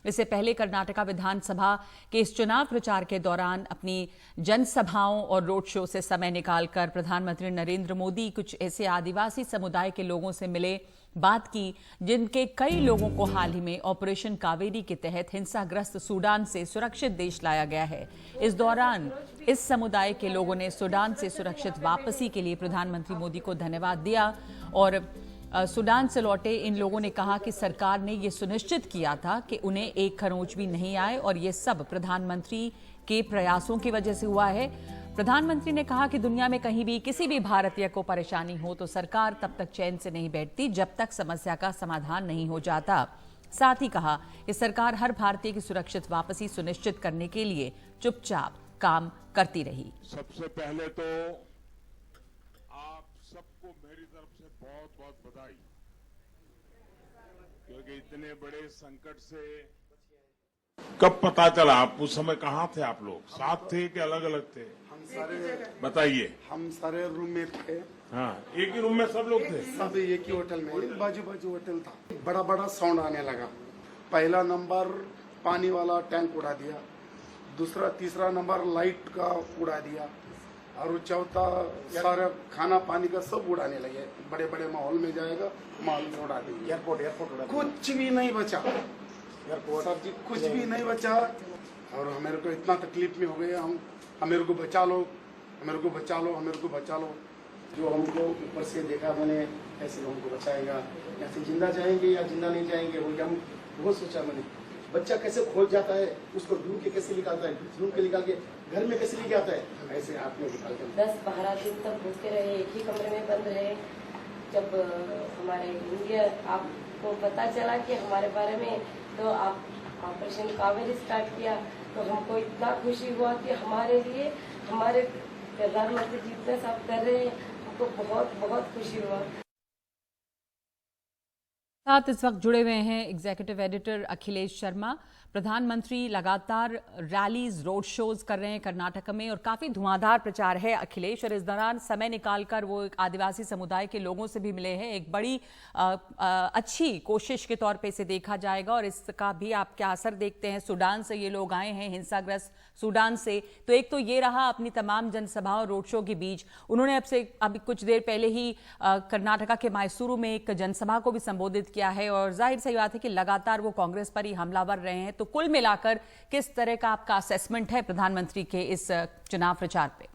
इससे पहले कर्नाटका विधानसभा के इस चुनाव प्रचार के दौरान अपनी जनसभाओं और रोड शो से समय निकालकर प्रधानमंत्री नरेंद्र मोदी कुछ ऐसे आदिवासी समुदाय के लोगों से मिले, बात की जिनके कई लोगों को हाल ही में ऑपरेशन कावेरी के तहत हिंसाग्रस्त सूडान से सुरक्षित देश लाया गया है। इस दौरान इस समुदाय के लोगों ने सूडान से सुरक्षित वापसी के लिए प्रधानमंत्री मोदी को धन्यवाद दिया और सूडान से लौटे इन लोगों ने कहा कि सरकार ने ये सुनिश्चित किया था कि उन्हें एक खरोंच भी नहीं आए और ये सब प्रधानमंत्री के प्रयासों की वजह से हुआ है। प्रधानमंत्री ने कहा कि दुनिया में कहीं भी किसी भी भारतीय को परेशानी हो तो सरकार तब तक चैन से नहीं बैठती जब तक समस्या का समाधान नहीं हो जाता। साथ ही कहा कि सरकार हर भारतीय की सुरक्षित वापसी सुनिश्चित करने के लिए चुपचाप काम करती रही। सबसे पहले तो आप सबको मेरी तरफ से बहुत बहुत बधाई, क्योंकि इतने बड़े संकट से कब पता चला? आप उस समय कहाँ थे? आप लोग साथ थे कि अलग अलग थे? हम सारे बताइए। हम सारे रूममेट थे। हाँ, एक ही रूम में सब लोग थे? सब एक ही होटल में, बाजू बाजू होटल था। बड़ा बड़ा साउंड आने लगा। पहला नंबर पानी वाला टैंक उड़ा दिया, दूसरा तीसरा नंबर लाइट का उड़ा दिया और चौथा सारा खाना पानी का सब उड़ाने लगे। बड़े बड़े माहौल में जाएगा, माहौल में उड़ा देंगे। एयरपोर्ट कुछ भी नहीं बचा। सर जी कुछ भी नहीं बचा और हमारे को इतना तकलीफ में हो गए। हम हमें को बचा लो, हमें को बचा लो, हमें को बचा लो। जो हमको ऊपर से देखा मैंने, ऐसे हमको बचाएगा, या फिर जिंदा जाएंगे या जिंदा नहीं जाएंगे, वो हम बहुत सोचा मैंने। बच्चा कैसे खोज जाता है, उसको ढूंढ के कैसे निकालता है, ढूंढ के निकाल के घर में कैसे लेके आता है, ऐसे आप में निकालते हैं। 10-12 दिन तक भूखे रहे, एक ही कमरे में बंद रहे। जब हमारे इंडिया आपको पता चला कि हमारे बारे में, तो आप ऑपरेशन कावेरी स्टार्ट किया, तो हमको इतना खुशी हुआ कि हमारे लिए हमारे प्रधानमंत्री जी इतना सब कर रहे हैं, हमको बहुत बहुत खुशी हुआ। साथ इस वक्त जुड़े हुए हैं एग्जीक्यूटिव एडिटर अखिलेश शर्मा। प्रधानमंत्री लगातार रैलीज, रोड शोज कर रहे हैं कर्नाटक में और काफी धुआंधार प्रचार है अखिलेश, और इस दौरान समय निकालकर वो एक आदिवासी समुदाय के लोगों से भी मिले हैं। एक बड़ी अच्छी कोशिश के तौर पे इसे देखा जाएगा और इसका भी आप क्या असर देखते हैं? सूडान से ये लोग आए हैं, हिंसाग्रस्त सूडान से, तो एक तो ये रहा अपनी तमाम जनसभाओं रोड शो के बीच उन्होंने अभी कुछ देर पहले ही कर्नाटका के मैसूरू में एक जनसभा को भी संबोधित किया है और जाहिर सी बात है कि लगातार वो कांग्रेस पर ही हमलावर रहे हैं। तो कुल मिलाकर किस तरह का आपका असेसमेंट है प्रधानमंत्री के इस चुनाव प्रचार पे?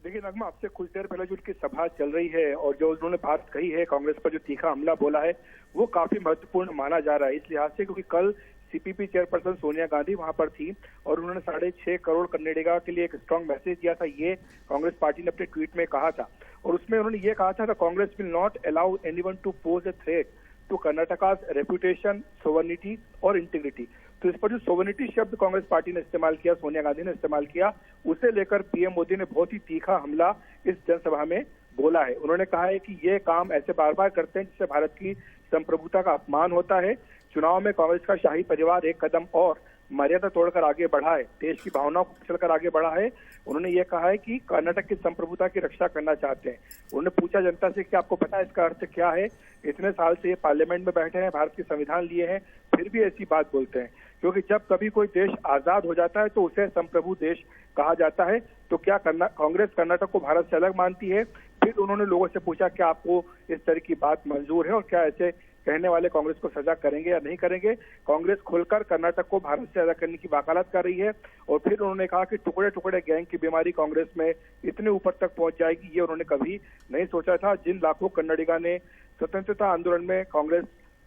देखिए नगमा, आपसे कुछ देर पहले जो उनकी सभा चल रही है और जो उन्होंने बात कही है, कांग्रेस पर जो तीखा हमला बोला है, वो काफी महत्वपूर्ण माना जा रहा है इस लिहाज से क्योंकि कल सीपीपी चेयरपर्सन सोनिया गांधी वहां पर थी और उन्होंने 6.5 करोड़ कन्नेडिगा के लिए एक स्ट्रांग मैसेज दिया था। ये कांग्रेस पार्टी ने अपने ट्वीट में कहा था और उसमें उन्होंने ये कहा था, Congress will not allow anyone to pose a threat to Karnataka's reputation, sovereignty और इंटीग्रिटी। तो इस पर जो सोवर्निटी शब्द कांग्रेस पार्टी ने इस्तेमाल किया, सोनिया गांधी ने इस्तेमाल किया, उसे लेकर पीएम मोदी ने बहुत ही तीखा हमला इस जनसभा में बोला है। उन्होंने कहा है कि ये काम ऐसे बार बार करते हैं जिससे भारत की संप्रभुता का अपमान होता है। चुनाव में कांग्रेस का शाही परिवार एक कदम और मर्यादा तोड़कर आगे बढ़ा है, देश की भावनाओं को चलकर आगे बढ़ा है। उन्होंने ये कहा है कि कर्नाटक की संप्रभुता की रक्षा करना चाहते हैं। उन्होंने पूछा जनता से कि आपको पता है इसका अर्थ क्या है? इतने साल से ये पार्लियामेंट में बैठे हैं, भारत के संविधान लिए हैं, फिर भी ऐसी बात बोलते हैं। क्योंकि जब कभी कोई देश आजाद हो जाता है तो उसे संप्रभु देश कहा जाता है। तो क्या कांग्रेस कर्नाटक को भारत से अलग मानती है? फिर उन्होंने लोगों से पूछा कि आपको इस तरह की बात मंजूर है और क्या ऐसे कहने वाले कांग्रेस को सजा करेंगे या नहीं करेंगे? कांग्रेस खुलकर कर्नाटक को भारत से अलग करने की वकालत कर रही है और फिर उन्होंने कहा कि टुकड़े टुकड़े गैंग की बीमारी कांग्रेस में इतने ऊपर तक पहुंच जाएगी, ये उन्होंने कभी नहीं सोचा था। जिन लाखों कन्नडिगा ने स्वतंत्रता आंदोलन में कांग्रेस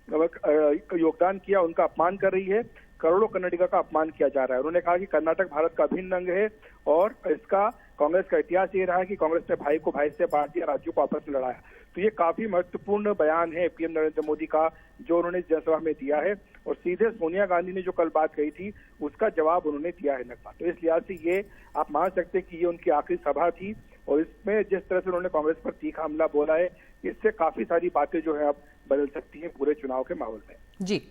योगदान किया, उनका अपमान कर रही है, करोड़ों कन्नडिगा का अपमान किया जा रहा है। उन्होंने कहा कि कर्नाटक भारत का अभिन्न अंग है और इसका कांग्रेस का इतिहास ये रहा है कि कांग्रेस ने भाई को भाई से बांट दिया, राज्यों को आपस में लड़ाया। तो ये काफी महत्वपूर्ण बयान है पीएम नरेंद्र मोदी का जो उन्होंने जनसभा में दिया है और सीधे सोनिया गांधी ने जो कल बात कही थी उसका जवाब उन्होंने दिया है नगमा। तो इस लिहाज से ये आप मान सकते हैं कि ये उनकी आखिरी सभा थी और इसमें जिस तरह से उन्होंने कांग्रेस पर तीखा हमला बोला है, इससे काफी सारी बातें जो है अब बदल सकती हैं पूरे चुनाव के माहौल में। जी।